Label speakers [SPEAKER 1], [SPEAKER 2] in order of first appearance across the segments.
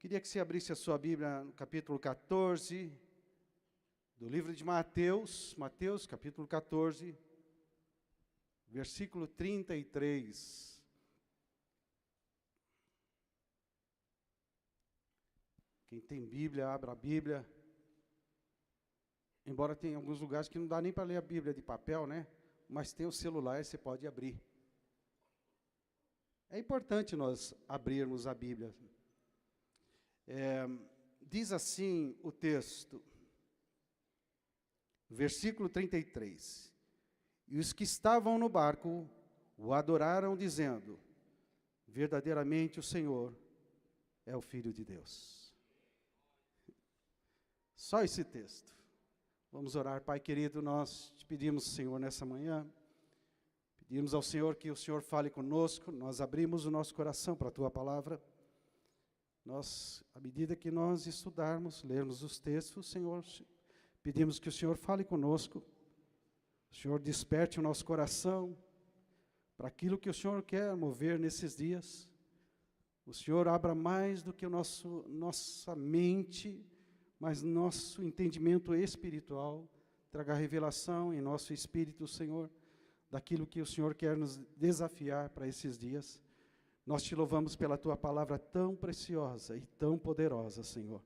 [SPEAKER 1] Queria que você abrisse a sua Bíblia no capítulo 14, do livro de Mateus, capítulo 14, versículo 33. Quem tem Bíblia, abra a Bíblia. Embora tenha alguns lugares que não dá nem para ler a Bíblia de papel, né? Mas tem o celular, você pode abrir. É importante nós abrirmos a Bíblia. Diz assim o texto, versículo 33. E os que estavam no barco o adoraram, dizendo: verdadeiramente o Senhor é o Filho de Deus. Só esse texto. Vamos orar. Pai querido, nós te pedimos, Senhor, nessa manhã, pedimos ao Senhor que o Senhor fale conosco. Nós abrimos o nosso coração para a Tua palavra. Nós, à medida que nós estudarmos, lermos os textos, Senhor, pedimos que o Senhor fale conosco. O Senhor desperte o nosso coração para aquilo que o Senhor quer mover nesses dias. O Senhor abra mais do que nossa mente, mas nosso entendimento espiritual, traga revelação em nosso espírito, Senhor, daquilo que o Senhor quer nos desafiar para esses dias. Nós te louvamos pela Tua palavra tão preciosa e tão poderosa, Senhor.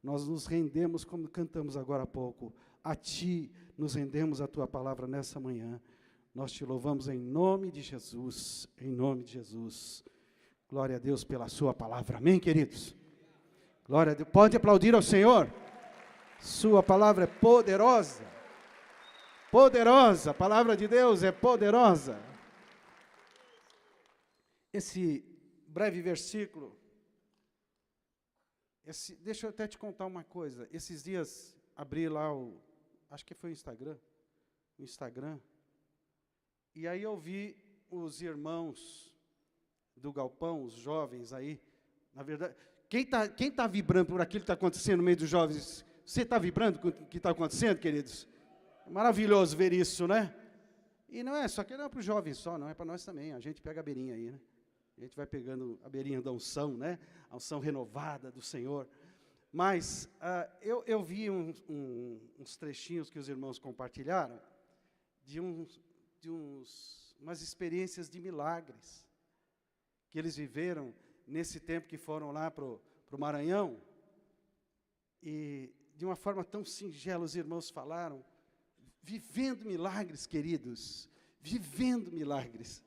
[SPEAKER 1] Nós nos rendemos, como cantamos agora há pouco, a Ti nos rendemos a Tua palavra nessa manhã. Nós te louvamos em nome de Jesus, em nome de Jesus. Glória a Deus pela Sua palavra. Amém, queridos? Glória a Deus. Pode aplaudir ao Senhor? Sua palavra é poderosa. Poderosa. A palavra de Deus é poderosa. Esse breve versículo, deixa eu até te contar uma coisa. Esses dias, abri lá acho que foi o Instagram, e aí eu vi os irmãos do Galpão, os jovens aí, na verdade, quem tá vibrando por aquilo que está acontecendo no meio dos jovens? Você está vibrando com o que está acontecendo, queridos? É maravilhoso ver isso, né? E não é só que não é para os jovens só, não é para nós também. A gente pega a beirinha aí, né? A gente vai pegando a beirinha da unção, né? A unção renovada do Senhor. Mas eu vi uns trechinhos que os irmãos compartilharam de umas experiências de milagres que eles viveram nesse tempo que foram lá para o Maranhão. E de uma forma tão singela os irmãos falaram, vivendo milagres, queridos, vivendo milagres.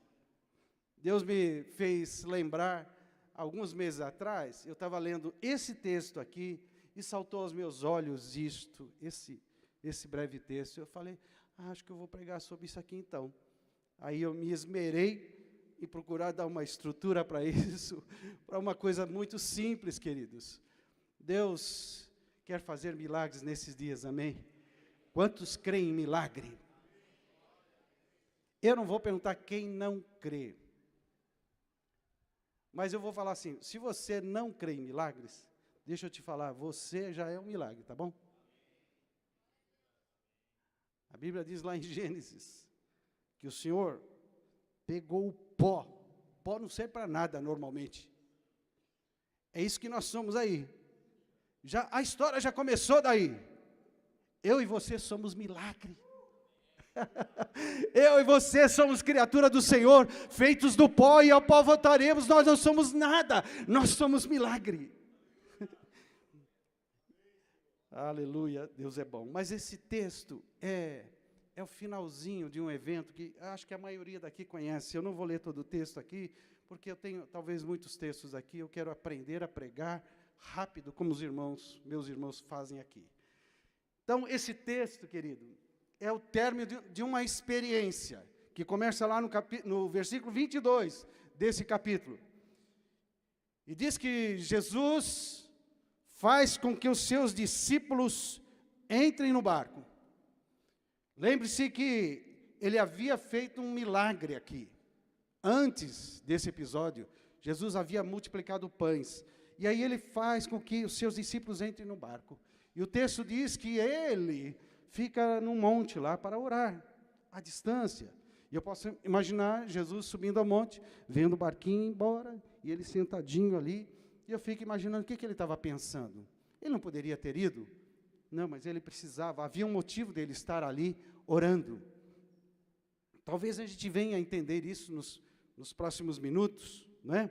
[SPEAKER 1] Deus me fez lembrar, alguns meses atrás, eu estava lendo esse texto aqui, e saltou aos meus olhos esse breve texto. Eu falei, acho que eu vou pregar sobre isso aqui então. Aí eu me esmerei em procurar dar uma estrutura para isso, para uma coisa muito simples, queridos. Deus quer fazer milagres nesses dias, amém? Quantos creem em milagre? Eu não vou perguntar quem não crê. Mas eu vou falar assim, se você não crê em milagres, deixa eu te falar, você já é um milagre, tá bom? A Bíblia diz lá em Gênesis, que o Senhor pegou o pó não serve para nada normalmente. É isso que nós somos aí. A história já começou daí. Eu e você somos milagre. Eu e você somos criatura do Senhor, feitos do pó, e ao pó voltaremos. Nós não somos nada, nós somos milagre. Aleluia, Deus é bom. Mas esse texto é o finalzinho de um evento que acho que a maioria daqui conhece. Eu não vou ler todo o texto aqui, porque eu tenho talvez muitos textos aqui. Eu quero aprender a pregar rápido, como meus irmãos fazem aqui. Então, esse texto, querido, é o término de uma experiência, que começa lá no versículo 22 desse capítulo. E diz que Jesus faz com que os seus discípulos entrem no barco. Lembre-se que ele havia feito um milagre aqui. Antes desse episódio, Jesus havia multiplicado pães. E aí ele faz com que os seus discípulos entrem no barco. E o texto diz que ele fica num monte lá para orar, à distância. E eu posso imaginar Jesus subindo ao monte, vendo o barquinho embora, e ele sentadinho ali, E eu fico imaginando o que ele estava pensando. Ele não poderia ter ido? Não, mas ele precisava, havia um motivo dele estar ali orando. Talvez a gente venha a entender isso nos próximos minutos, não é?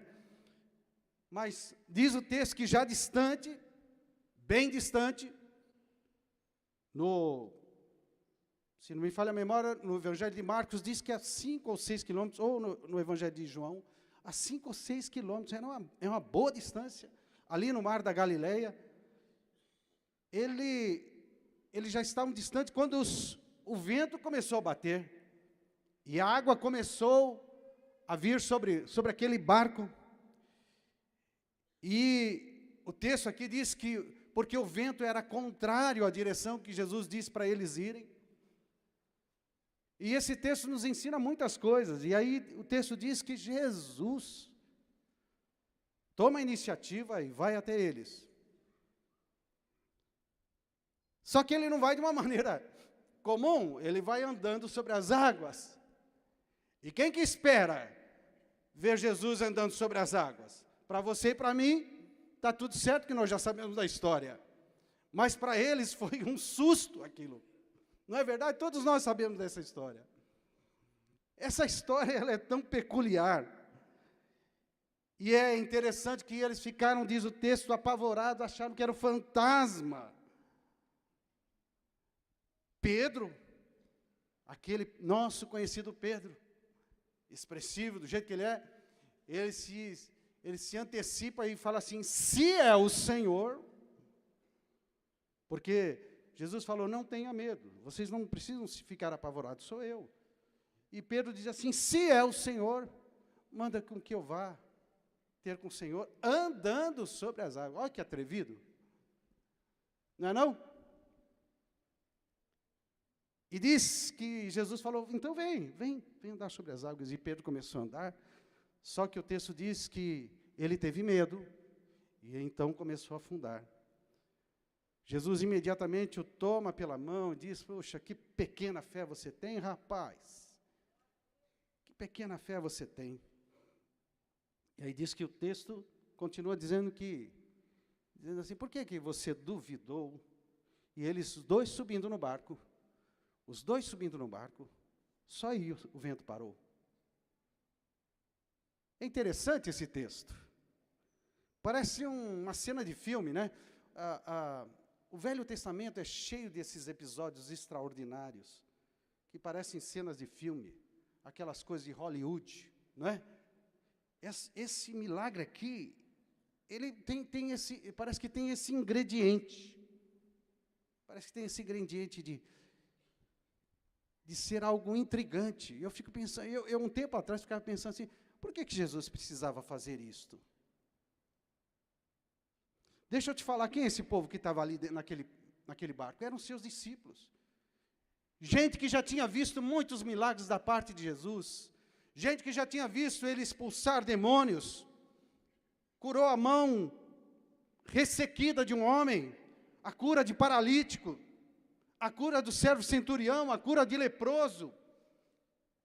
[SPEAKER 1] Mas diz o texto que já distante, bem distante, se não me falha a memória, no Evangelho de Marcos, diz que a 5 ou 6 quilômetros, ou no Evangelho de João, a 5 ou 6 quilômetros, é uma boa distância, ali no mar da Galileia. Ele já estava distante quando o vento começou a bater, e a água começou a vir sobre aquele barco, e o texto aqui diz que, porque o vento era contrário à direção que Jesus disse para eles irem, e esse texto nos ensina muitas coisas, e aí o texto diz que Jesus toma a iniciativa e vai até eles. Só que ele não vai de uma maneira comum, ele vai andando sobre as águas. E quem que espera ver Jesus andando sobre as águas? Para você e para mim, está tudo certo que nós já sabemos da história. Mas para eles foi um susto aquilo. Não é verdade? Todos nós sabemos dessa história. Essa história ela é tão peculiar. E é interessante que eles ficaram, diz o texto, apavorados, acharam que era um fantasma. Pedro, aquele nosso conhecido Pedro, expressivo do jeito que ele se antecipa e fala assim, se é o Senhor, porque Jesus falou, não tenha medo, vocês não precisam ficar apavorados, sou eu. E Pedro diz assim, se é o Senhor, manda com que eu vá ter com o Senhor, andando sobre as águas. Olha que atrevido, não é não? E diz que Jesus falou, então vem andar sobre as águas. E Pedro começou a andar, só que o texto diz que ele teve medo, e então começou a afundar. Jesus imediatamente o toma pela mão e diz, poxa, que pequena fé você tem, rapaz. Que pequena fé você tem. E aí diz que o texto continua dizendo assim, por que você duvidou? E eles dois subindo no barco, só aí o vento parou. É interessante esse texto. Parece uma cena de filme, né? O Velho Testamento é cheio desses episódios extraordinários, que parecem cenas de filme, aquelas coisas de Hollywood, não é? Esse milagre aqui, ele parece que tem esse ingrediente. Parece que tem esse ingrediente de ser algo intrigante. Eu fico pensando, eu um tempo atrás ficava pensando assim, por que Jesus precisava fazer isto? Deixa eu te falar, quem é esse povo que estava ali naquele barco? Eram seus discípulos. Gente que já tinha visto muitos milagres da parte de Jesus, gente que já tinha visto ele expulsar demônios, curou a mão ressequida de um homem, a cura de paralítico, a cura do servo centurião, a cura de leproso.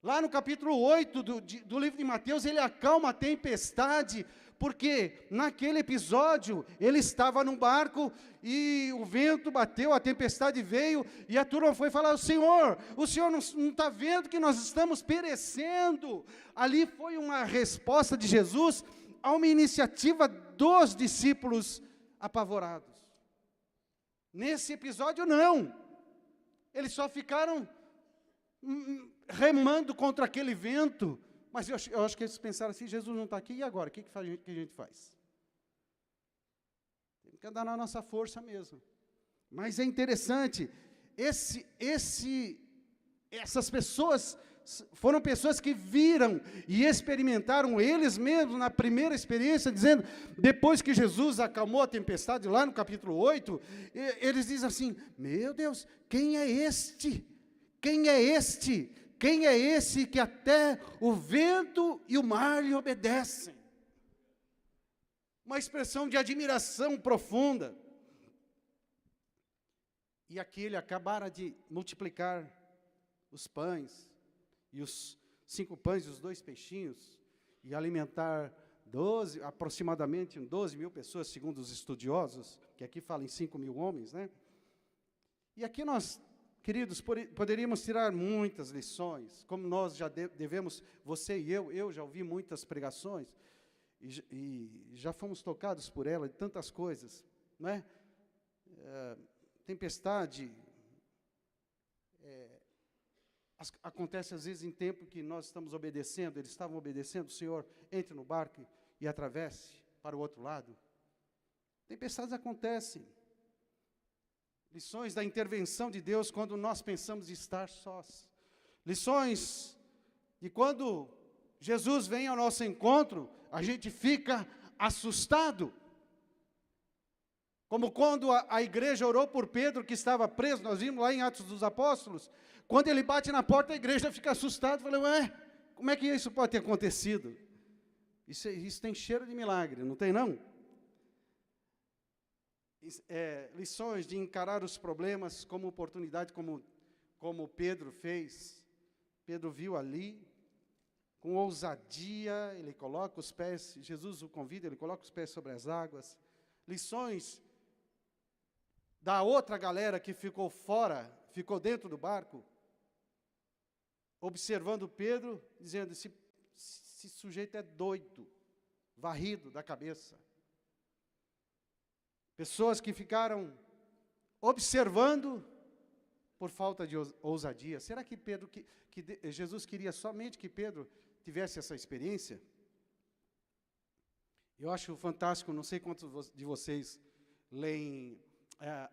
[SPEAKER 1] Lá no capítulo 8 do livro de Mateus, ele acalma a tempestade, porque naquele episódio, ele estava num barco, e o vento bateu, a tempestade veio, e a turma foi falar, o Senhor não está vendo que nós estamos perecendo? Ali foi uma resposta de Jesus a uma iniciativa dos discípulos apavorados. Nesse episódio, não. Eles só ficaram remando contra aquele vento, mas eu acho que eles pensaram assim, Jesus não está aqui, e agora? O que a gente faz? Tem que andar na nossa força mesmo. Mas é interessante, essas pessoas foram pessoas que viram e experimentaram eles mesmos na primeira experiência, dizendo, depois que Jesus acalmou a tempestade, lá no capítulo 8, eles dizem assim, meu Deus, quem é este? Quem é este? Quem é esse que até o vento e o mar lhe obedecem? Uma expressão de admiração profunda. E aqui ele acabara de multiplicar os pães, e os 5 pães e os 2 peixinhos, e alimentar aproximadamente 12 mil pessoas, segundo os estudiosos, que aqui falam em 5 mil homens, né? E aqui nós, queridos, poderíamos tirar muitas lições, como nós já devemos, você e eu já ouvi muitas pregações, e já fomos tocados por ela, de tantas coisas, não é? Tempestade, acontece às vezes em tempo que nós estamos obedecendo, eles estavam obedecendo, o Senhor entre no barco e atravesse para o outro lado. Tempestades acontecem. Lições da intervenção de Deus quando nós pensamos estar sós. Lições de quando Jesus vem ao nosso encontro, a gente fica assustado. Como quando a igreja orou por Pedro, que estava preso, nós vimos lá em Atos dos Apóstolos, quando ele bate na porta, a igreja fica assustada, fala, ué, como é que isso pode ter acontecido? Isso tem cheiro de milagre, não tem não? Lições de encarar os problemas como oportunidade, como Pedro fez. Pedro viu ali, com ousadia, ele coloca os pés, Jesus o convida, ele coloca os pés sobre as águas. Lições da outra galera que ficou fora, ficou dentro do barco, observando Pedro, dizendo, esse sujeito é doido, varrido da cabeça. Pessoas que ficaram observando por falta de ousadia. Será que Jesus queria somente que Pedro tivesse essa experiência? Eu acho fantástico, não sei quantos de vocês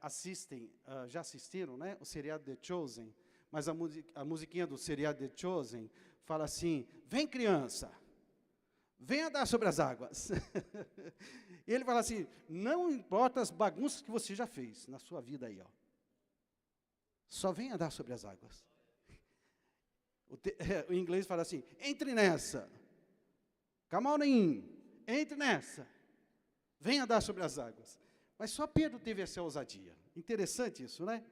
[SPEAKER 1] assistem, já assistiram, né? O seriado The Chosen, mas a musiquinha do seriado The Chosen fala assim, vem criança, vem andar sobre as águas. E ele fala assim, não importa as bagunças que você já fez na sua vida aí, ó. Só vem andar sobre as águas. O inglês fala assim, entre nessa. Come on in, entre nessa. Vem andar sobre as águas. Mas só Pedro teve essa ousadia. Interessante isso, né?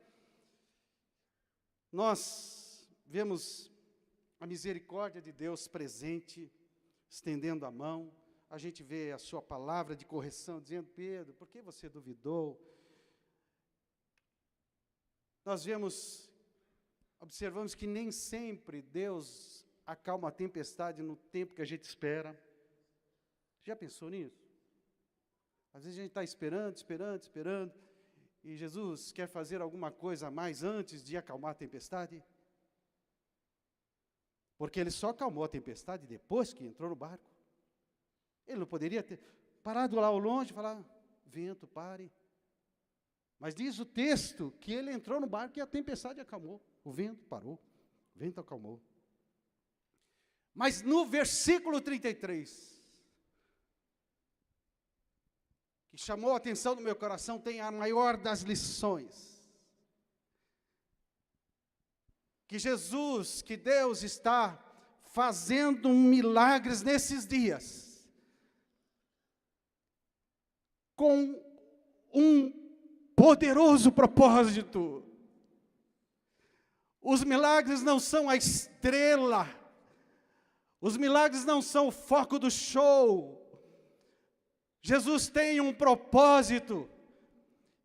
[SPEAKER 1] Nós vemos a misericórdia de Deus presente, estendendo a mão. A gente vê a sua palavra de correção, dizendo, Pedro, por que você duvidou? Nós observamos que nem sempre Deus acalma a tempestade no tempo que a gente espera. Já pensou nisso? Às vezes a gente está esperando, e Jesus quer fazer alguma coisa a mais antes de acalmar a tempestade. Porque ele só acalmou a tempestade depois que entrou no barco. Ele não poderia ter parado lá ao longe e falar, vento, pare. Mas diz o texto que ele entrou no barco e a tempestade acalmou. O vento parou, o vento acalmou. Mas no versículo 33, que chamou a atenção do meu coração, tem a maior das lições. Que Jesus, que Deus está fazendo milagres nesses dias, com um poderoso propósito. Os milagres não são a estrela, os milagres não são o foco do show. Jesus tem um propósito.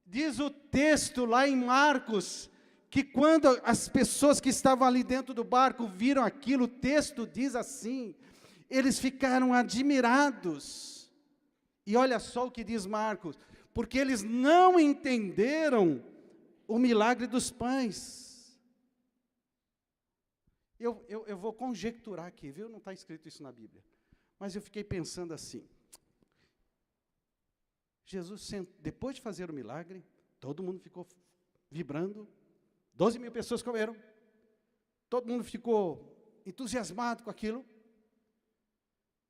[SPEAKER 1] Diz o texto lá em Marcos, que quando as pessoas que estavam ali dentro do barco viram aquilo, o texto diz assim, eles ficaram admirados. E olha só o que diz Marcos, porque eles não entenderam o milagre dos pães. Eu vou conjecturar aqui, viu? Não está escrito isso na Bíblia. Mas eu fiquei pensando assim, Jesus, depois de fazer o milagre, todo mundo ficou vibrando, 12 mil pessoas comeram, todo mundo ficou entusiasmado com aquilo.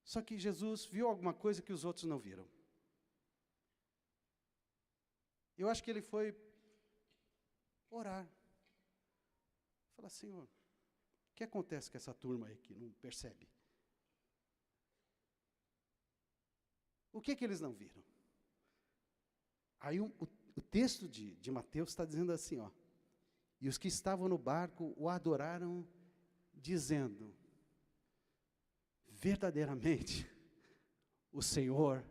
[SPEAKER 1] Só que Jesus viu alguma coisa que os outros não viram. Eu acho que ele foi orar. Falar, Senhor, o que acontece com essa turma aí que não percebe? O que eles não viram? Aí o texto de Mateus está dizendo assim, ó, e os que estavam no barco o adoraram, dizendo, verdadeiramente, o Senhor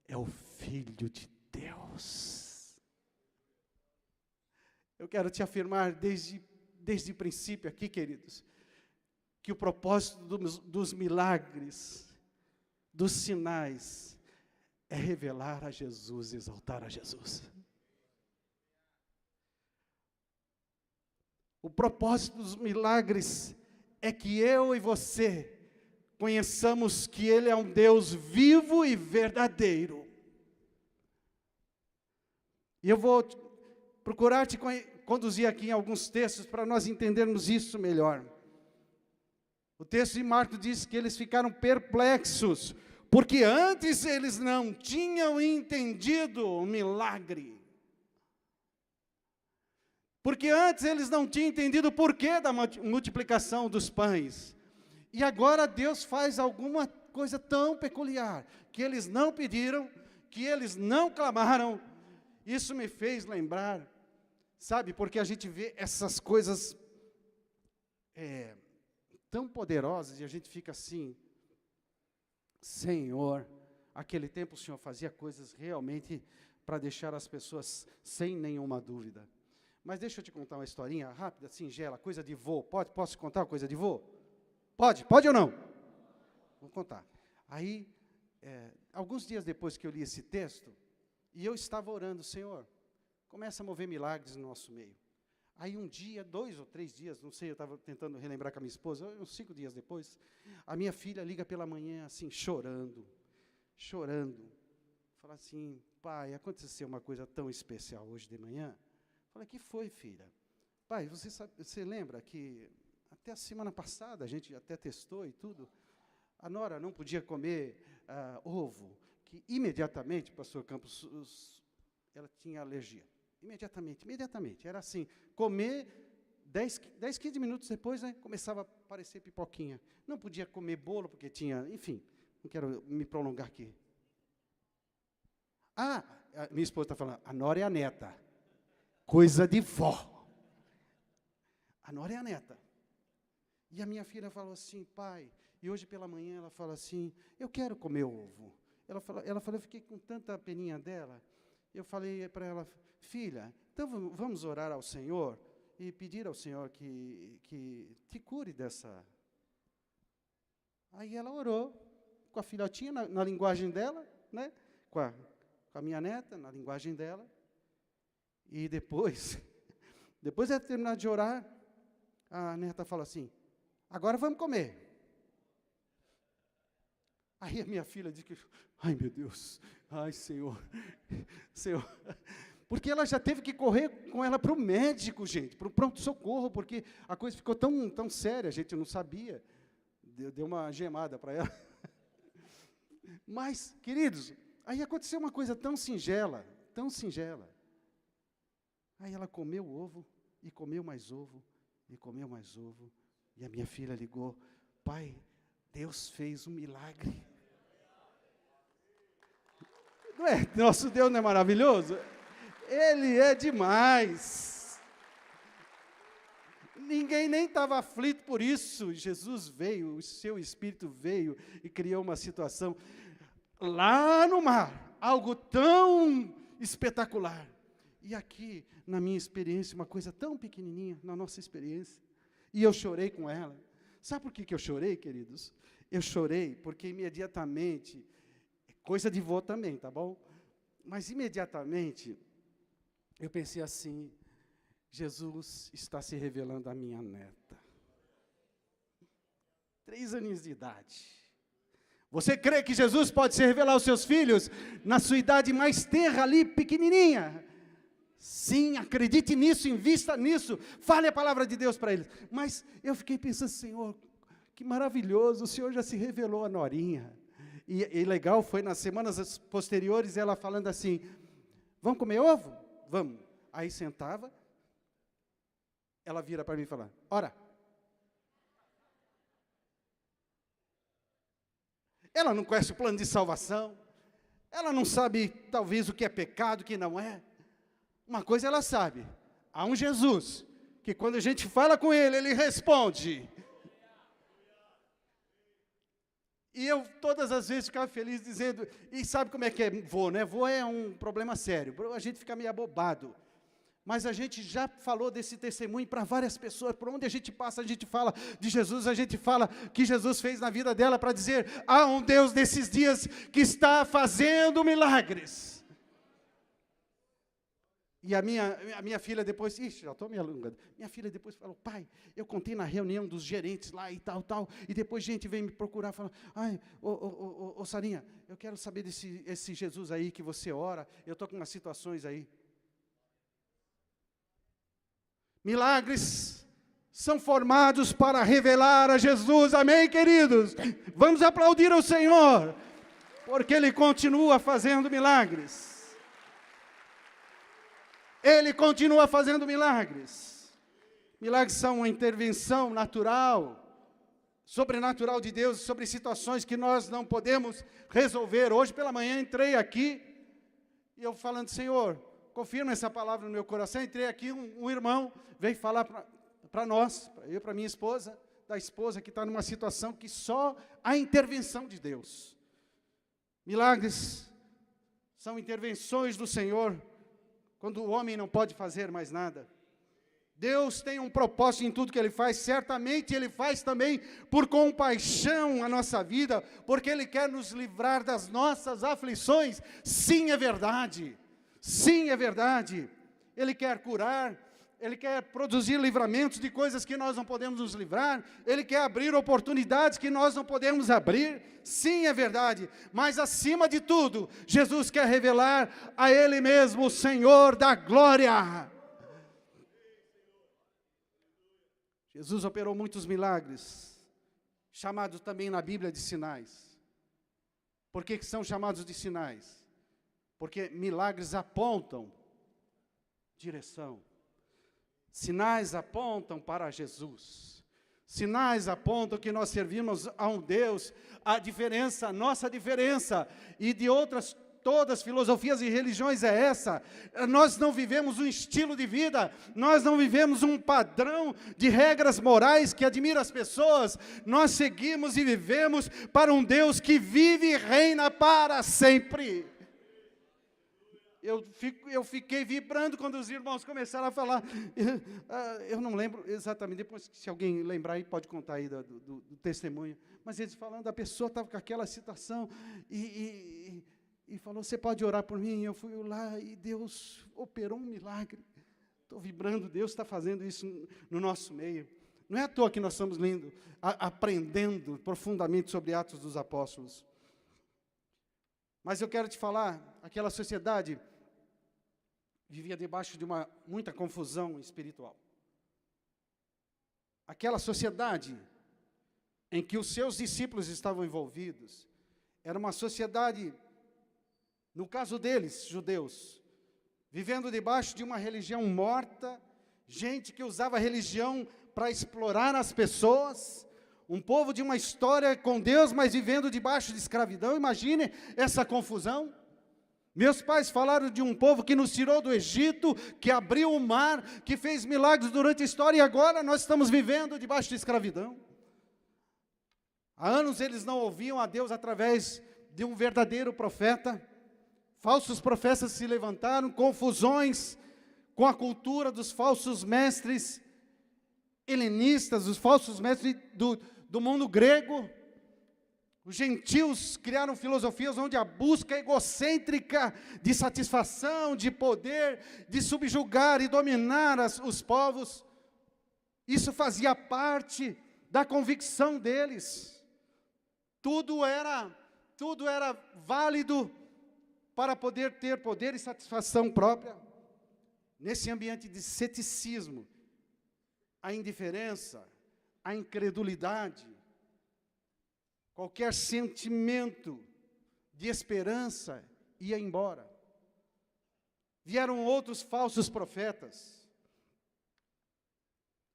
[SPEAKER 1] é o Filho de Deus. Eu quero te afirmar desde o princípio aqui, queridos, que o propósito dos milagres, dos sinais, é revelar a Jesus, exaltar a Jesus. O propósito dos milagres é que eu e você conheçamos que Ele é um Deus vivo e verdadeiro. E eu vou procurar te conduzir aqui em alguns textos para nós entendermos isso melhor. O texto de Marcos diz que eles ficaram perplexos, porque antes eles não tinham entendido o milagre. Porque antes eles não tinham entendido o porquê da multiplicação dos pães. E agora Deus faz alguma coisa tão peculiar, que eles não pediram, que eles não clamaram. Isso me fez lembrar, sabe, porque a gente vê essas coisas tão poderosas, e a gente fica assim, Senhor, aquele tempo o Senhor fazia coisas realmente para deixar as pessoas sem nenhuma dúvida. Mas deixa eu te contar uma historinha rápida, singela, coisa de vô. Posso contar uma coisa de vô? Pode ou não? Vou contar. Aí, alguns dias depois que eu li esse texto, e eu estava orando, Senhor, começa a mover milagres no nosso meio. Aí um dia, 2 ou 3 dias, não sei, eu estava tentando relembrar com a minha esposa, uns 5 dias depois, a minha filha liga pela manhã, assim, chorando. Fala assim, pai, aconteceu uma coisa tão especial hoje de manhã. Falei, que foi, filha? Pai, você lembra que até a semana passada, a gente até testou e tudo, a Nora não podia comer ovo, que imediatamente, pastor Campos, ela tinha alergia. Imediatamente, era assim, comer 10, 15 minutos depois, né, começava a aparecer pipoquinha. Não podia comer bolo, porque tinha, enfim, não quero me prolongar aqui. Minha esposa está falando, a Nora é a neta. Coisa de vó. A Nora é a neta. E a minha filha falou assim, pai, e hoje pela manhã ela fala assim, eu quero comer ovo. Ela falou, eu fiquei com tanta peninha dela, eu falei para ela, filha, então vamos orar ao Senhor e pedir ao Senhor que te cure dessa. Aí ela orou com a filhotinha na linguagem dela, né? Com a minha neta, na linguagem dela. E depois ela terminar de orar, a neta fala assim, agora vamos comer. Aí a minha filha diz que, ai meu Deus, ai Senhor, porque ela já teve que correr com ela para o médico, gente, para o pronto-socorro, porque a coisa ficou tão séria, a gente não sabia, deu uma gemada para ela. Mas, queridos, aí aconteceu uma coisa tão singela, Aí ela comeu o ovo, e comeu mais ovo, e a minha filha ligou, pai, Deus fez um milagre. Não é? Nosso Deus não é maravilhoso? Ele é demais. Ninguém nem estava aflito por isso. Jesus veio, o seu Espírito veio e criou uma situação lá no mar, algo tão espetacular. E aqui, na minha experiência, uma coisa tão pequenininha, na nossa experiência, e eu chorei com ela. Sabe por que eu chorei, queridos? Eu chorei porque imediatamente, coisa de vô também, tá bom? Mas imediatamente, eu pensei assim, Jesus está se revelando à minha neta. 3 aninhos de idade. Você crê que Jesus pode se revelar aos seus filhos na sua idade mais tenra ali, pequenininha? Sim, acredite nisso, invista nisso, fale a palavra de Deus para eles. Mas eu fiquei pensando, Senhor, que maravilhoso, o Senhor já se revelou a Norinha. E legal foi, nas semanas posteriores, ela falando assim, vamos comer ovo? Vamos. Aí sentava, ela vira para mim e fala, ora. Ela não conhece o plano de salvação, ela não sabe, talvez, o que é pecado, o que não é. Uma coisa ela sabe, há um Jesus, que quando a gente fala com Ele, Ele responde. E eu, todas as vezes, ficava feliz dizendo, e sabe como é que é vô, né? Vô é um problema sério, a gente fica meio abobado. Mas a gente já falou desse testemunho para várias pessoas, por onde a gente passa, a gente fala de Jesus, a gente fala que Jesus fez na vida dela para dizer, há um Deus desses dias que está fazendo milagres. E a minha filha depois, já estou me alongando, minha filha depois falou, pai, eu contei na reunião dos gerentes lá e tal, e depois gente vem me procurar, falando, ai, ô Sarinha, eu quero saber esse Jesus aí que você ora, eu estou com umas situações aí. Milagres são formados para revelar a Jesus, amém, queridos? Vamos aplaudir ao Senhor, porque Ele continua fazendo milagres. Ele continua fazendo milagres. Milagres são uma intervenção natural, sobrenatural de Deus, sobre situações que nós não podemos resolver. Hoje pela manhã entrei aqui, e eu falando, Senhor, confirma essa palavra no meu coração. Entrei aqui, um irmão veio falar para nós, para eu e para minha esposa, da esposa que está numa situação que só a intervenção de Deus. Milagres são intervenções do Senhor, quando o homem não pode fazer mais nada. Deus tem um propósito em tudo que Ele faz, certamente Ele faz também por compaixão a nossa vida, porque Ele quer nos livrar das nossas aflições. Sim, é verdade. Sim, é verdade. Ele quer curar, Ele quer produzir livramentos de coisas que nós não podemos nos livrar, Ele quer abrir oportunidades que nós não podemos abrir. Sim, é verdade, mas acima de tudo, Jesus quer revelar a Ele mesmo, o Senhor da glória. Jesus operou muitos milagres, chamados também na Bíblia de sinais. Por que são chamados de sinais? Porque milagres apontam direção. Sinais apontam para Jesus. Sinais apontam que nós servimos a um Deus, a nossa diferença, e de outras, todas filosofias e religiões é essa. Nós não vivemos um estilo de vida, nós não vivemos um padrão de regras morais que admira as pessoas, nós seguimos e vivemos para um Deus que vive e reina para sempre. Eu fiquei vibrando quando os irmãos começaram a falar. Eu não lembro exatamente, depois se alguém lembrar aí, pode contar aí do testemunho. Mas eles falando, a pessoa estava com aquela situação e falou, você pode orar por mim? Eu fui lá e Deus operou um milagre. Estou vibrando, Deus está fazendo isso no nosso meio. Não é à toa que nós estamos lendo, aprendendo profundamente sobre Atos dos Apóstolos. Mas eu quero te falar, aquela sociedade vivia debaixo de muita confusão espiritual. Aquela sociedade em que os seus discípulos estavam envolvidos, era uma sociedade, no caso deles, judeus, vivendo debaixo de uma religião morta, gente que usava a religião para explorar as pessoas, um povo de uma história com Deus, mas vivendo debaixo de escravidão. Imagine essa confusão. Meus pais falaram de um povo que nos tirou do Egito, que abriu o mar, que fez milagres durante a história, e agora nós estamos vivendo debaixo de escravidão. Há anos eles não ouviam a Deus através de um verdadeiro profeta. Falsos profetas se levantaram, confusões com a cultura dos falsos mestres helenistas, os falsos mestres do mundo grego. Os gentios criaram filosofias onde a busca egocêntrica de satisfação, de poder, de subjugar e dominar os povos, isso fazia parte da convicção deles. Tudo era válido para poder ter poder e satisfação própria. Nesse ambiente de ceticismo, a indiferença, a incredulidade, qualquer sentimento de esperança ia embora. Vieram outros falsos profetas.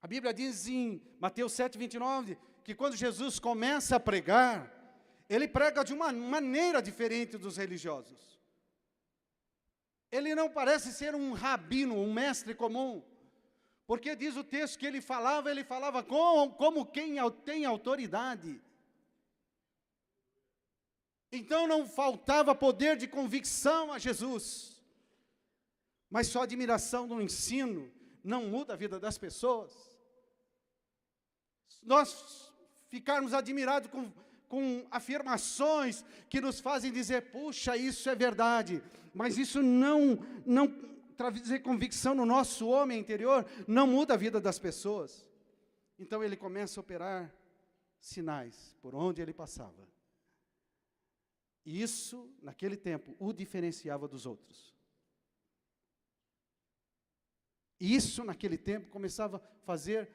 [SPEAKER 1] A Bíblia diz em Mateus 7:29, que quando Jesus começa a pregar, Ele prega de uma maneira diferente dos religiosos. Ele não parece ser um rabino, um mestre comum, porque diz o texto que ele falava como quem tem autoridade. Então não faltava poder de convicção a Jesus. Mas só admiração no ensino não muda a vida das pessoas. Nós ficarmos admirados com afirmações que nos fazem dizer, puxa, isso é verdade, mas isso não trazer convicção no nosso homem interior, não muda a vida das pessoas. Então ele começa a operar sinais por onde ele passava. E isso, naquele tempo, o diferenciava dos outros. E isso, naquele tempo, começava a fazer,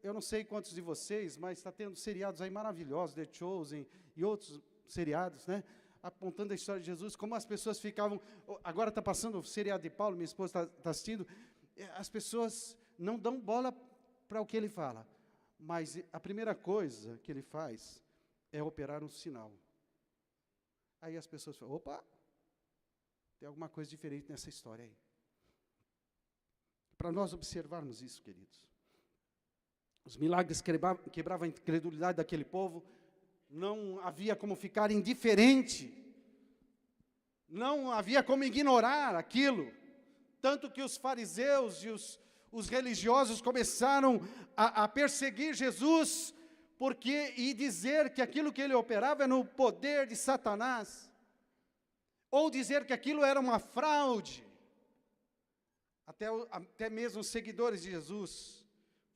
[SPEAKER 1] eu não sei quantos de vocês, mas está tendo seriados aí maravilhosos, The Chosen e outros seriados, né? Apontando a história de Jesus, como as pessoas ficavam, agora está passando o seriado de Paulo, minha esposa está assistindo, as pessoas não dão bola para o que ele fala, mas a primeira coisa que ele faz é operar um sinal. Aí as pessoas falam, opa, tem alguma coisa diferente nessa história aí. Para nós observarmos isso, queridos. Os milagres quebravam a incredulidade daquele povo, não havia como ficar indiferente, não havia como ignorar aquilo, tanto que os fariseus e os religiosos começaram a perseguir Jesus, e dizer que aquilo que ele operava era no poder de Satanás, ou dizer que aquilo era uma fraude. Até mesmo os seguidores de Jesus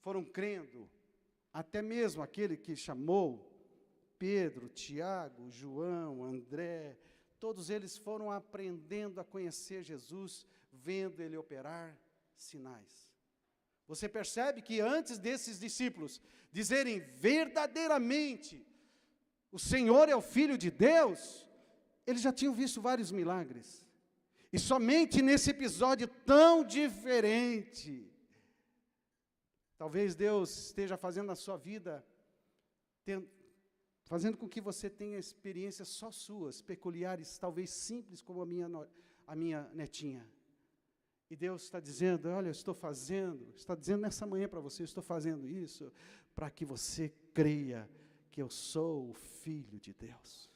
[SPEAKER 1] foram crendo, até mesmo aquele que chamou Pedro, Tiago, João, André, todos eles foram aprendendo a conhecer Jesus, vendo ele operar sinais. Você percebe que antes desses discípulos dizerem verdadeiramente, o Senhor é o Filho de Deus, eles já tinham visto vários milagres. E somente nesse episódio tão diferente, talvez Deus esteja fazendo na sua vida, fazendo com que você tenha experiências só suas, peculiares, talvez simples como a minha netinha. E Deus está dizendo, olha, eu estou fazendo, está dizendo nessa manhã para você, eu estou fazendo isso para que você creia que eu sou o Filho de Deus.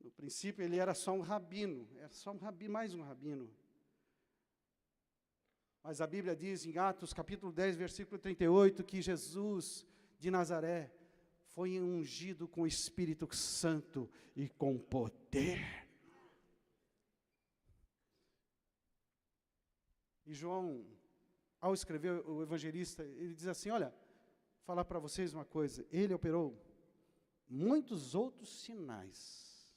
[SPEAKER 1] No princípio ele era só um rabino, mais um rabino. Mas a Bíblia diz em Atos capítulo 10, versículo 38, que Jesus de Nazaré foi ungido com o Espírito Santo e com poder. E João, ao escrever o evangelista, ele diz assim, olha, falar para vocês uma coisa, ele operou muitos outros sinais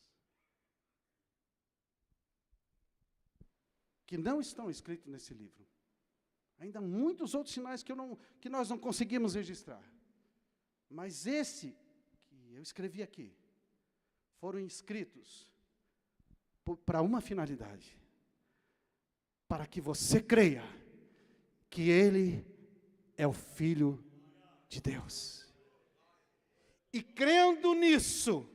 [SPEAKER 1] que não estão escritos nesse livro. Ainda muitos outros sinais que nós não conseguimos registrar. Mas esse que eu escrevi aqui, foram escritos para uma finalidade. Para que você creia que Ele é o Filho de Deus. E crendo nisso,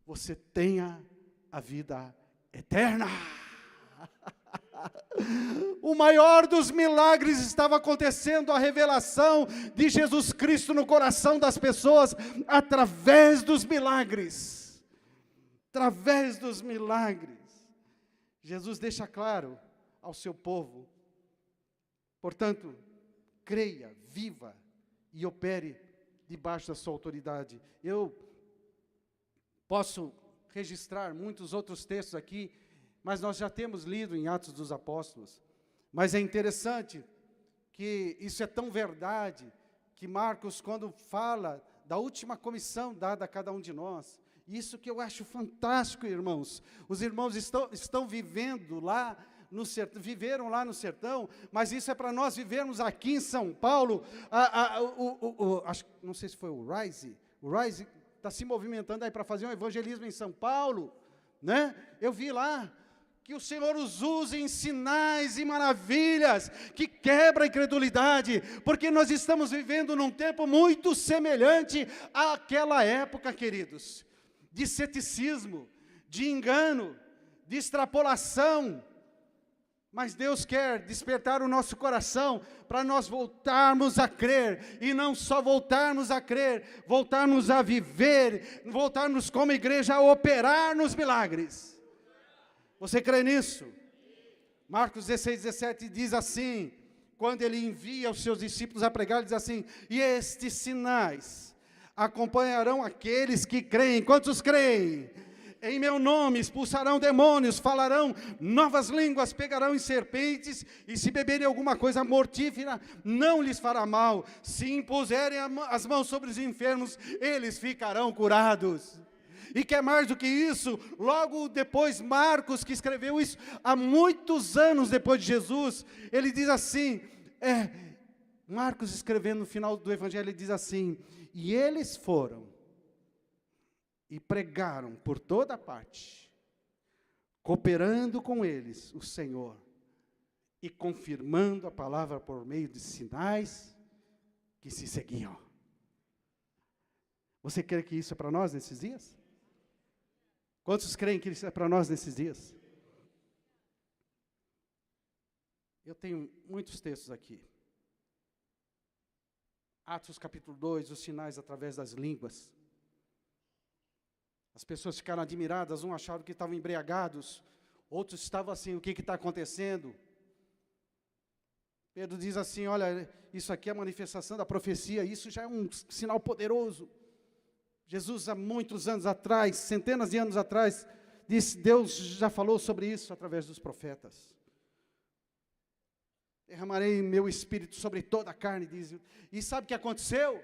[SPEAKER 1] você tenha a vida eterna. O maior dos milagres estava acontecendo, a revelação de Jesus Cristo no coração das pessoas, através dos milagres. Através dos milagres. Jesus deixa claro ao seu povo, portanto, creia, viva e opere debaixo da sua autoridade. Eu posso registrar muitos outros textos aqui, mas nós já temos lido em Atos dos Apóstolos. Mas é interessante que isso é tão verdade, que Marcos, quando fala da última comissão dada a cada um de nós, isso que eu acho fantástico, irmãos. Os irmãos estão vivendo lá no sertão, viveram lá no sertão, mas isso é para nós vivermos aqui em São Paulo. Não sei se foi o Rise está se movimentando aí para fazer um evangelismo em São Paulo, né? Eu vi lá que o Senhor os usa em sinais e maravilhas, que quebra a incredulidade, porque nós estamos vivendo num tempo muito semelhante àquela época, queridos, de ceticismo, de engano, de extrapolação. Mas Deus quer despertar o nosso coração para nós voltarmos a crer, e não só voltarmos a crer, voltarmos a viver, voltarmos como igreja a operar nos milagres. Você crê nisso? Marcos 16, 17 diz assim, quando ele envia os seus discípulos a pregar, ele diz assim: e estes sinais acompanharão aqueles que creem. Quantos creem? Em meu nome expulsarão demônios, falarão novas línguas, pegarão em serpentes, e se beberem alguma coisa mortífera, não lhes fará mal. Se impuserem as mãos sobre os enfermos, eles ficarão curados. E que é mais do que isso, logo depois Marcos, que escreveu isso há muitos anos depois de Jesus, ele diz assim, Marcos escrevendo no final do Evangelho, ele diz assim: e eles foram e pregaram por toda parte, cooperando com eles o Senhor, e confirmando a palavra por meio de sinais que se seguiam. Você crê que isso é para nós nesses dias? Quantos creem que isso é para nós nesses dias? Eu tenho muitos textos aqui. Atos capítulo 2, os sinais através das línguas. As pessoas ficaram admiradas, uns acharam que estavam embriagados, outros estavam assim, o que está acontecendo? Pedro diz assim, olha, isso aqui é a manifestação da profecia, isso já é um sinal poderoso. Jesus, há muitos anos atrás, centenas de anos atrás, disse, Deus já falou sobre isso através dos profetas. Derramarei meu espírito sobre toda a carne, diz. E sabe o que aconteceu?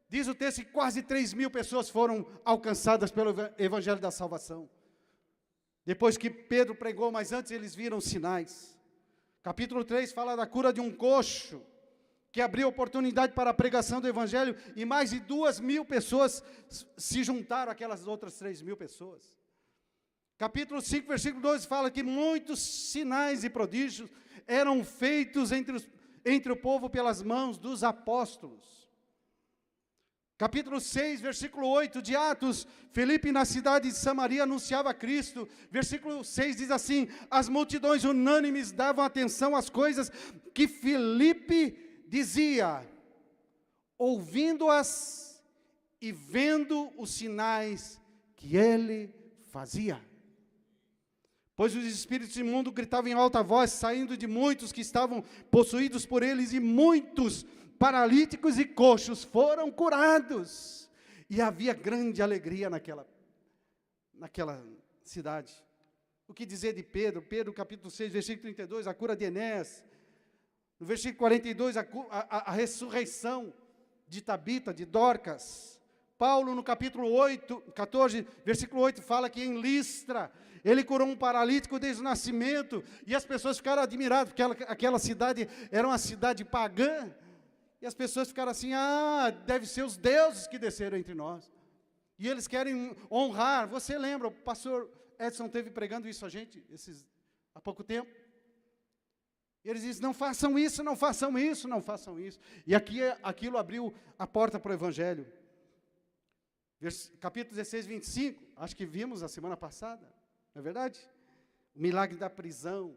[SPEAKER 1] Diz o texto que quase 3.000 pessoas foram alcançadas pelo Evangelho da Salvação. Depois que Pedro pregou, mas antes eles viram sinais. Capítulo 3 fala da cura de um coxo, que abriu oportunidade para a pregação do Evangelho, e mais de 2.000 pessoas se juntaram àquelas outras 3.000 pessoas. Capítulo 5, versículo 12 fala que muitos sinais e prodígios eram feitos entre o povo pelas mãos dos apóstolos. Capítulo 6, versículo 8 de Atos, Filipe na cidade de Samaria anunciava Cristo. Versículo 6 diz assim, as multidões unânimes davam atenção às coisas que Filipe dizia, ouvindo-as e vendo os sinais que ele fazia. Pois os espíritos imundos gritavam em alta voz, saindo de muitos que estavam possuídos por eles, e muitos paralíticos e coxos foram curados. E havia grande alegria naquela cidade. O que dizer de Pedro? Pedro, capítulo 6, versículo 32, a cura de Enéas. No versículo 42, a ressurreição de Tabita, de Dorcas. Paulo, no capítulo 14, versículo 8, fala que em Listra, ele curou um paralítico desde o nascimento, e as pessoas ficaram admiradas, porque aquela cidade era uma cidade pagã, e as pessoas ficaram assim, deve ser os deuses que desceram entre nós, e eles querem honrar. Você lembra, o pastor Edson esteve pregando isso a gente, há pouco tempo, e eles dizem, não façam isso, não façam isso, não façam isso, e aquilo abriu a porta para o Evangelho. Capítulo 16, 25, acho que vimos a semana passada, não é verdade? O milagre da prisão,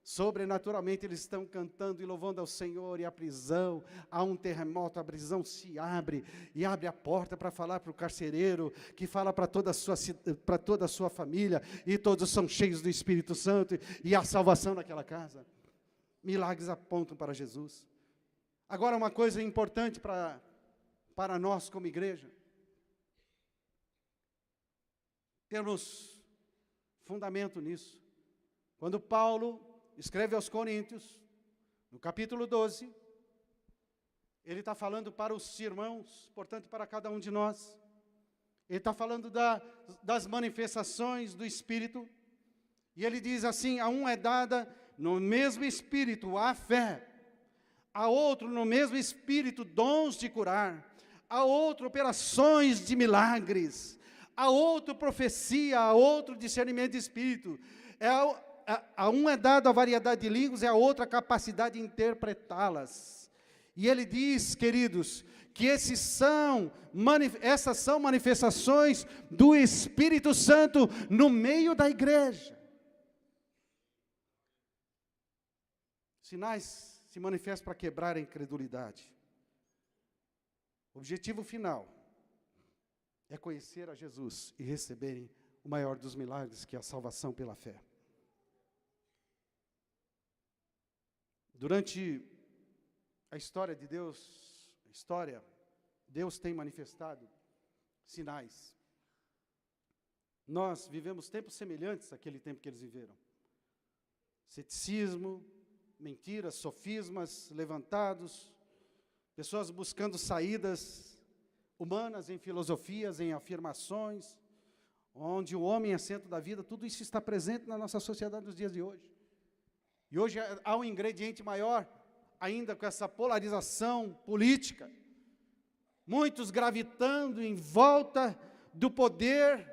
[SPEAKER 1] sobrenaturalmente eles estão cantando e louvando ao Senhor, e a prisão, há um terremoto, a prisão se abre, e abre a porta para falar para o carcereiro, que fala para toda a sua família, e todos são cheios do Espírito Santo, e há salvação naquela casa. Milagres apontam para Jesus. Agora, uma coisa importante para nós como igreja, temos fundamento nisso. Quando Paulo escreve aos Coríntios, no capítulo 12, ele está falando para os irmãos, portanto para cada um de nós, ele está falando das manifestações do Espírito, e ele diz assim, a um é dada no mesmo Espírito a fé, a outro no mesmo Espírito dons de curar, a outro operações de milagres, a outro profecia, a outro discernimento de Espírito, a um é dado a variedade de línguas, e a outra a capacidade de interpretá-las. E ele diz, queridos, que essas são manifestações do Espírito Santo no meio da igreja. sinais se manifestam para quebrar a incredulidade. O objetivo final é conhecer a Jesus e receberem o maior dos milagres, que é a salvação pela fé. Durante a história de Deus, Deus tem manifestado sinais. Nós vivemos tempos semelhantes àquele tempo que eles viveram. Ceticismo, mentiras, sofismas levantados, pessoas buscando saídas humanas em filosofias, em afirmações, onde o homem é centro da vida. Tudo isso está presente na nossa sociedade nos dias de hoje. E hoje há um ingrediente maior ainda com essa polarização política. Muitos gravitando em volta do poder,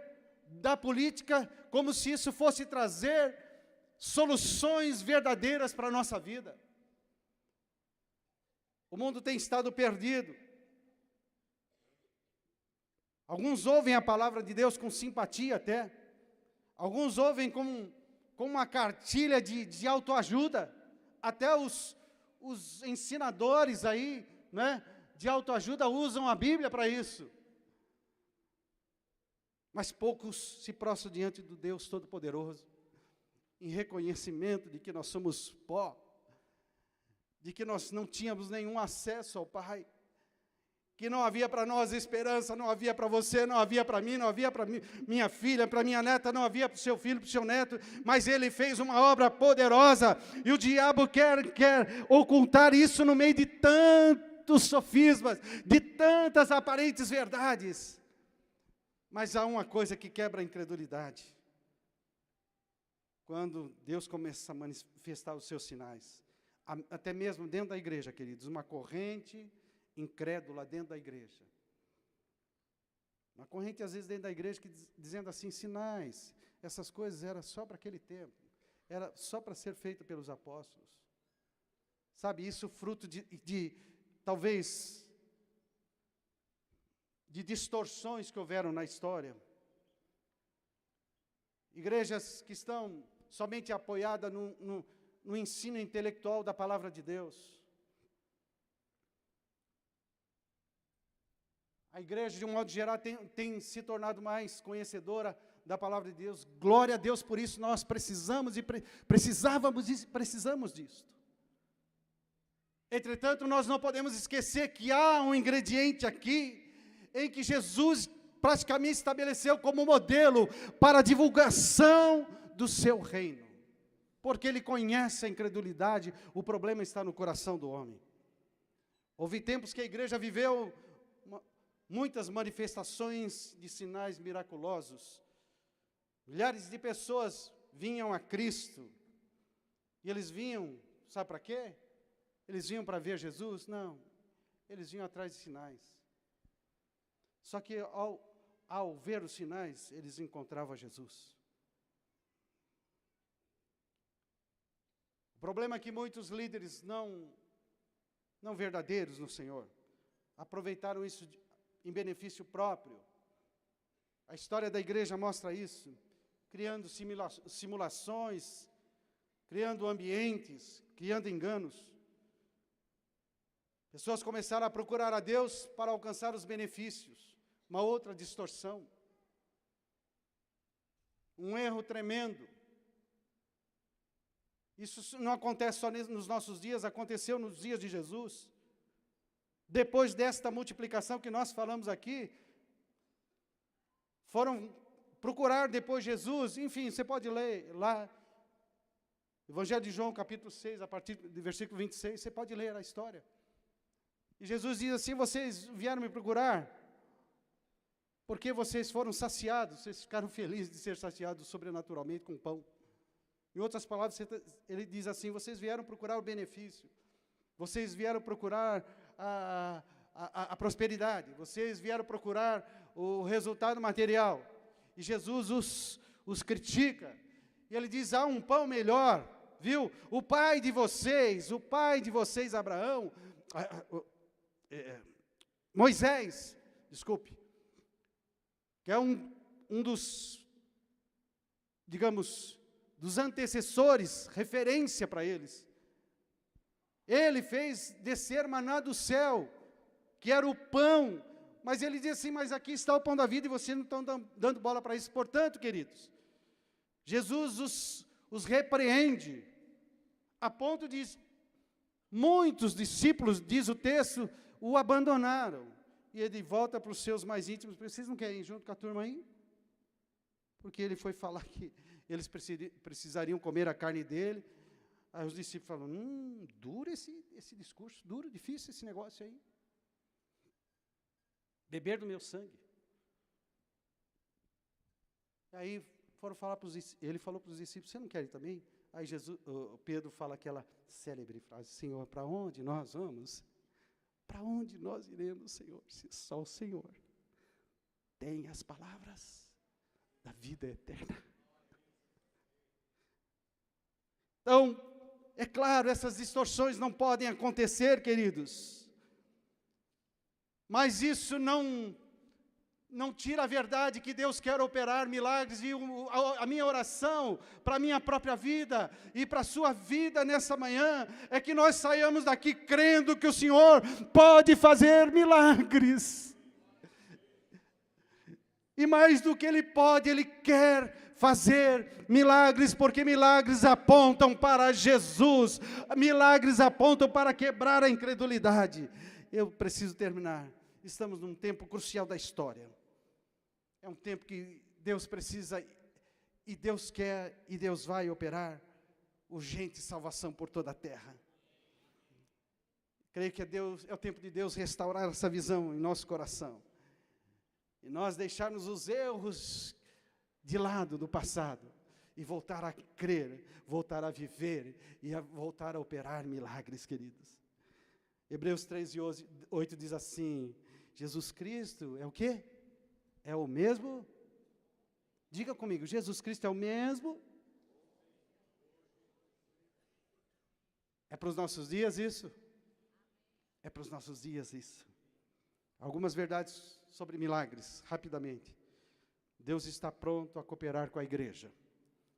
[SPEAKER 1] da política, como se isso fosse trazer soluções verdadeiras para a nossa vida. O mundo tem estado perdido. Alguns ouvem a palavra de Deus com simpatia até. Alguns ouvem com uma cartilha de autoajuda. Até os ensinadores aí, né, de autoajuda usam a Bíblia para isso. Mas poucos se prostram diante do Deus Todo-Poderoso, em reconhecimento de que nós somos pó, de que nós não tínhamos nenhum acesso ao Pai, que não havia para nós esperança, não havia para você, não havia para mim, não havia para minha filha, para minha neta, não havia para o seu filho, para o seu neto, mas Ele fez uma obra poderosa, e o diabo quer ocultar isso no meio de tantos sofismas, de tantas aparentes verdades. Mas há uma coisa que quebra a incredulidade. Quando Deus começa a manifestar os seus sinais, até mesmo dentro da igreja, queridos, uma corrente incrédula dentro da igreja. Uma corrente, às vezes, dentro da igreja, dizendo assim, sinais, essas coisas eram só para aquele tempo, era só para ser feito pelos apóstolos. Sabe, isso fruto talvez, de distorções que houveram na história. Igrejas que estão somente apoiadas no ensino intelectual da palavra de Deus. A igreja, de um modo geral, tem se tornado mais conhecedora da palavra de Deus. Glória a Deus por isso, nós precisamos disso. Entretanto, nós não podemos esquecer que há um ingrediente aqui, em que Jesus praticamente estabeleceu como modelo para a divulgação do seu reino. Porque Ele conhece a incredulidade, o problema está no coração do homem. Houve tempos que a igreja viveu muitas manifestações de sinais miraculosos. Milhares de pessoas vinham a Cristo. E eles vinham, sabe para quê? Eles vinham para ver Jesus? Não. Eles vinham atrás de sinais. Só que ao ver os sinais, eles encontravam Jesus. O problema é que muitos líderes não verdadeiros no Senhor aproveitaram isso em benefício próprio. A história da igreja mostra isso, criando simulações, criando ambientes, criando enganos. Pessoas começaram a procurar a Deus para alcançar os benefícios. Uma outra distorção. Um erro tremendo. Isso não acontece só nos nossos dias, aconteceu nos dias de Jesus. Depois desta multiplicação que nós falamos aqui, foram procurar depois Jesus, enfim, você pode ler lá, Evangelho de João, capítulo 6, a partir do versículo 26, você pode ler a história. E Jesus diz assim, vocês vieram me procurar, porque vocês foram saciados, vocês ficaram felizes de ser saciados sobrenaturalmente com pão. Em outras palavras, ele diz assim, vocês vieram procurar o benefício, vocês vieram procurar a prosperidade, vocês vieram procurar o resultado material. E Jesus os critica, e ele diz, há um pão melhor, viu? O pai de vocês, Abraão, Moisés, desculpe, que é um dos, digamos, dos antecessores, referência para eles. Ele fez descer maná do céu, que era o pão. Mas ele diz assim, mas aqui está o pão da vida e vocês não estão dando bola para isso. Portanto, queridos, Jesus os repreende, a ponto de muitos discípulos, diz o texto, o abandonaram. E ele volta para os seus mais íntimos, vocês não querem ir junto com a turma aí? Porque ele foi falar que eles precisariam comer a carne dele. Aí os discípulos falam, duro esse discurso, duro, difícil esse negócio aí. Beber do meu sangue. Aí foram falar para os discípulos, ele falou para os discípulos, você não quer ir também? Aí Pedro fala aquela célebre frase, Senhor, para onde nós vamos? Para onde nós iremos, Senhor, se só o Senhor tem as palavras da vida eterna? Então, é claro, essas distorções não podem acontecer, queridos. Mas isso não tira a verdade que Deus quer operar milagres. E a minha oração para a minha própria vida e para a sua vida nessa manhã é que nós saiamos daqui crendo que o Senhor pode fazer milagres. E mais do que Ele pode, Ele quer fazer milagres, porque milagres apontam para Jesus, milagres apontam para quebrar a incredulidade. Eu preciso terminar. Estamos num tempo crucial da história. É um tempo que Deus precisa, e Deus quer, e Deus vai operar urgente salvação por toda a terra. Creio que é o tempo de Deus restaurar essa visão em nosso coração. E nós deixarmos os erros de lado do passado, e voltar a crer, voltar a viver, e voltar a operar milagres, queridos. Hebreus 3:8 diz assim, Jesus Cristo é o quê? É o mesmo? Diga comigo, Jesus Cristo é o mesmo? É para os nossos dias isso? É para os nossos dias isso. Algumas verdades sobre milagres, rapidamente. Deus está pronto a cooperar com a igreja,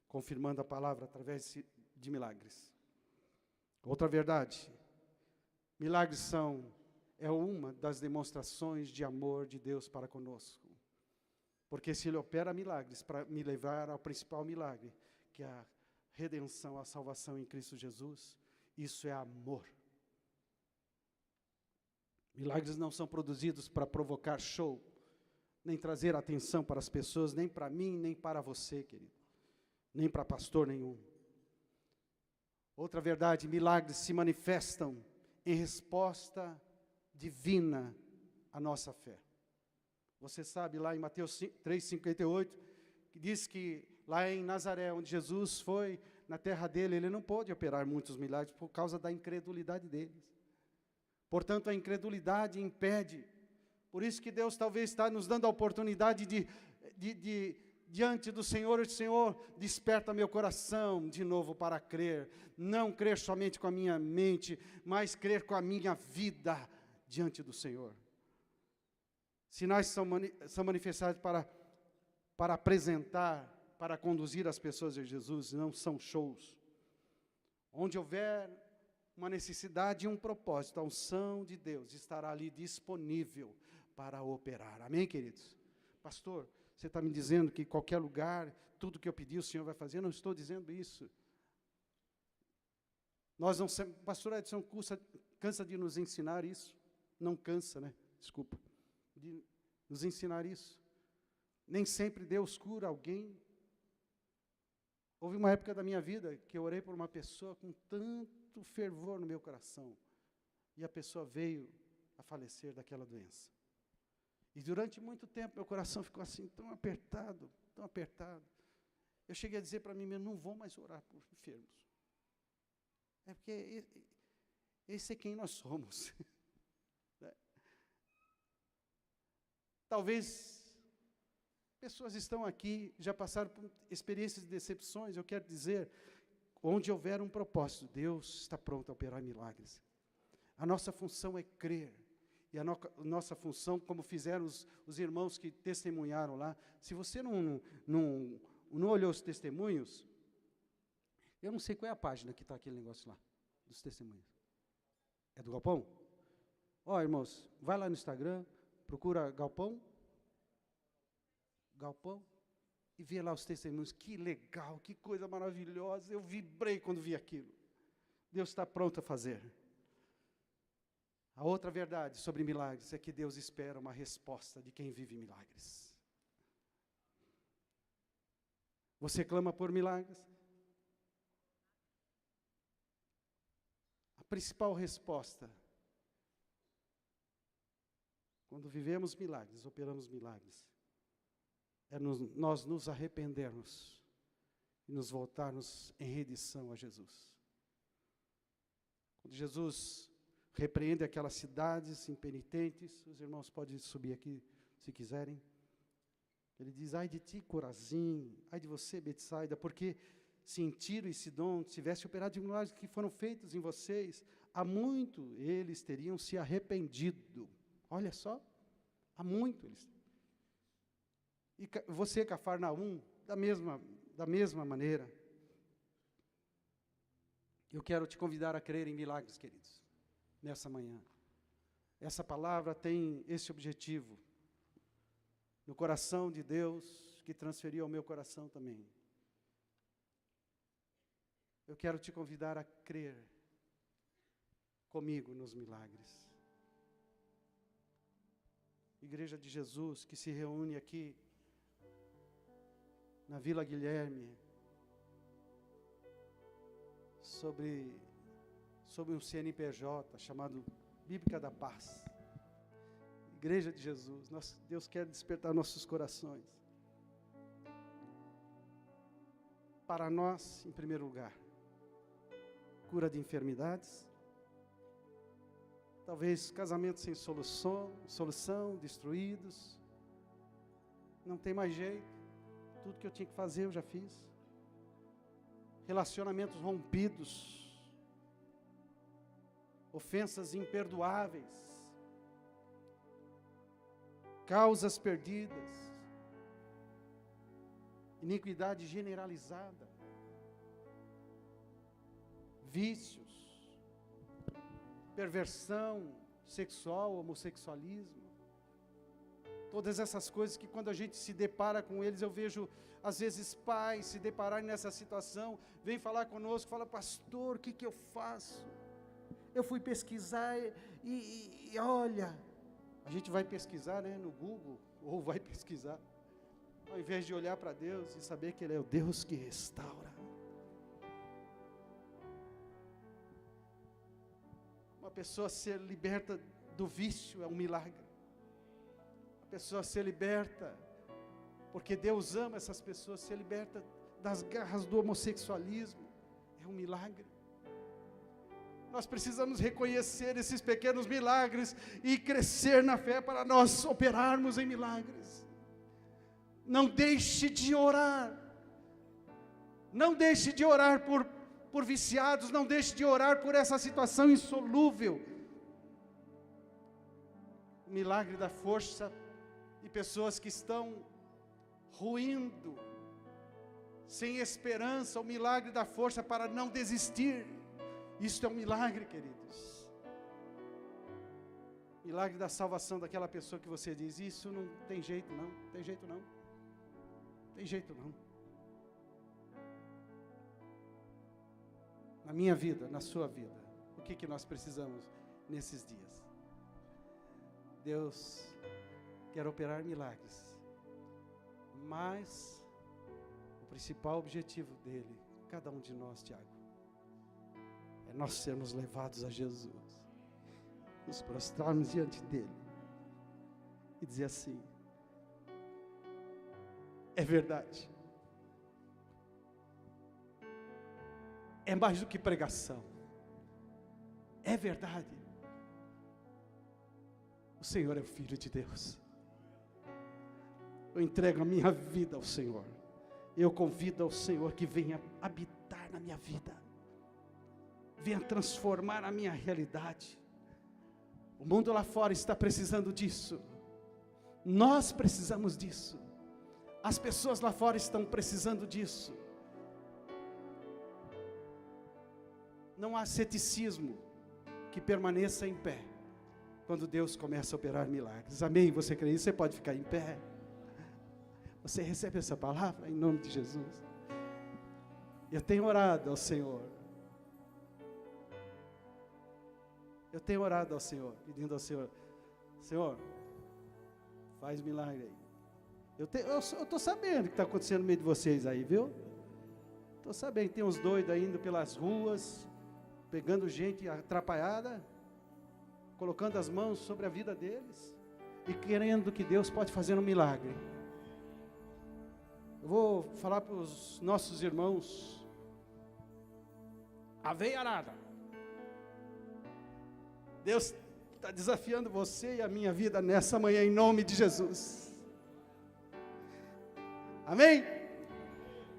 [SPEAKER 1] confirmando a palavra através de milagres. Outra verdade, milagres é uma das demonstrações de amor de Deus para conosco. Porque se Ele opera milagres para me levar ao principal milagre, que é a redenção, a salvação em Cristo Jesus, isso é amor. Milagres não são produzidos para provocar show, nem trazer atenção para as pessoas, nem para mim, nem para você, querido, nem para pastor nenhum. Outra verdade, milagres se manifestam em resposta divina à nossa fé. Você sabe lá em Mateus 3:58, que diz que lá em Nazaré, onde Jesus foi, na terra dele, ele não pôde operar muitos milagres por causa da incredulidade deles. Portanto, a incredulidade impede. Por isso que Deus talvez está nos dando a oportunidade diante do Senhor, Senhor, desperta meu coração de novo para crer. Não crer somente com a minha mente, mas crer com a minha vida diante do Senhor. Sinais são manifestados para apresentar, para conduzir as pessoas a Jesus, não são shows. Onde houver uma necessidade e um propósito, a unção de Deus estará ali disponível para operar. Amém, queridos? Pastor, você está me dizendo que em qualquer lugar, tudo que eu pedi o Senhor vai fazer? Eu não estou dizendo isso. Pastor Edson cansa de nos ensinar isso. Não cansa, né? Desculpa. De nos ensinar isso. Nem sempre Deus cura alguém. Houve uma época da minha vida que eu orei por uma pessoa com tanto fervor no meu coração, e a pessoa veio a falecer daquela doença. E durante muito tempo meu coração ficou assim, tão apertado, tão apertado. Eu cheguei a dizer para mim mesmo, não vou mais orar por enfermos. É porque esse é quem nós somos. Talvez pessoas estão aqui, já passaram por experiências de decepções. Eu quero dizer, onde houver um propósito, Deus está pronto a operar milagres. A nossa função é crer. E a nossa função, como fizeram os irmãos que testemunharam lá, se você não olhou os testemunhos, eu não sei qual é a página que está aquele negócio lá, dos testemunhos. É do Galpão? Ó, irmãos, vai lá no Instagram, procura Galpão, e vê lá os testemunhos. Que legal, que coisa maravilhosa. Eu vibrei quando vi aquilo. Deus está pronto a fazer. A outra verdade sobre milagres é que Deus espera uma resposta de quem vive milagres. Você clama por milagres? A principal resposta, quando vivemos milagres, operamos milagres, é nós nos arrependermos e nos voltarmos em rendição a Jesus. Quando Jesus repreende aquelas cidades impenitentes, os irmãos podem subir aqui se quiserem. Ele diz: ai de ti, Corazim, ai de você, Betsaida, porque se em Tiro e Sidom tivesse operado de milagres que foram feitos em vocês, há muito eles teriam se arrependido. Olha só, há muito eles. E você, Cafarnaum, da mesma maneira. Eu quero te convidar a crer em milagres, queridos, nessa manhã. Essa palavra tem esse objetivo, no coração de Deus, que transferiu ao meu coração também. Eu quero te convidar a crer comigo nos milagres. Igreja de Jesus, que se reúne aqui na Vila Guilherme, sobre um CNPJ chamado Bíblica da Paz. Igreja de Jesus, Deus quer despertar nossos corações. Para nós, em primeiro lugar, cura de enfermidades, talvez casamentos sem solução, destruídos, não tem mais jeito, tudo que eu tinha que fazer eu já fiz. Relacionamentos rompidos, ofensas imperdoáveis, causas perdidas, iniquidade generalizada, vícios, perversão sexual, homossexualismo, todas essas coisas que quando a gente se depara com eles, eu vejo às vezes pais se depararem nessa situação, vem falar conosco, fala: pastor, o que eu faço? Eu fui pesquisar e olha, a gente vai pesquisar, né, no Google, ou vai pesquisar, ao invés de olhar para Deus e saber que Ele é o Deus que restaura. Uma pessoa ser liberta do vício é um milagre. A pessoa ser liberta, porque Deus ama essas pessoas, ser liberta das garras do homossexualismo é um milagre. Nós precisamos reconhecer esses pequenos milagres e crescer na fé para nós operarmos em milagres. Não deixe de orar. Não deixe de orar por viciados, não deixe de orar por essa situação insolúvel. O milagre da força de pessoas que estão ruindo, sem esperança, o milagre da força para não desistir. Isso é um milagre, queridos. Milagre da salvação daquela pessoa que você diz: isso não tem jeito não, tem jeito não, tem jeito não. Na minha vida, na sua vida, o que nós precisamos nesses dias? Deus quer operar milagres, mas o principal objetivo dele, cada um de nós, Tiago, é nós sermos levados a Jesus, nos prostrarmos diante dele e dizer assim: é verdade, é mais do que pregação, é verdade, o Senhor é o Filho de Deus. Eu entrego a minha vida ao Senhor, eu convido ao Senhor que venha habitar na minha vida, venha transformar a minha realidade. O mundo lá fora está precisando disso, nós precisamos disso, as pessoas lá fora estão precisando disso. Não há ceticismo, que permaneça em pé quando Deus começa a operar milagres. Amém? Você crê isso? Você pode ficar em pé. Você recebe essa palavra em nome de Jesus. Eu tenho orado ao Senhor. Eu tenho orado ao Senhor, pedindo ao Senhor, Senhor, faz milagre aí. Eu estou sabendo o que está acontecendo no meio de vocês aí, viu? Estou sabendo, tem uns doidos aí indo pelas ruas, pegando gente atrapalhada, colocando as mãos sobre a vida deles e querendo que Deus pode fazer um milagre. Eu vou falar para os nossos irmãos, aveiarada. Deus está desafiando você e a minha vida nessa manhã, em nome de Jesus. Amém?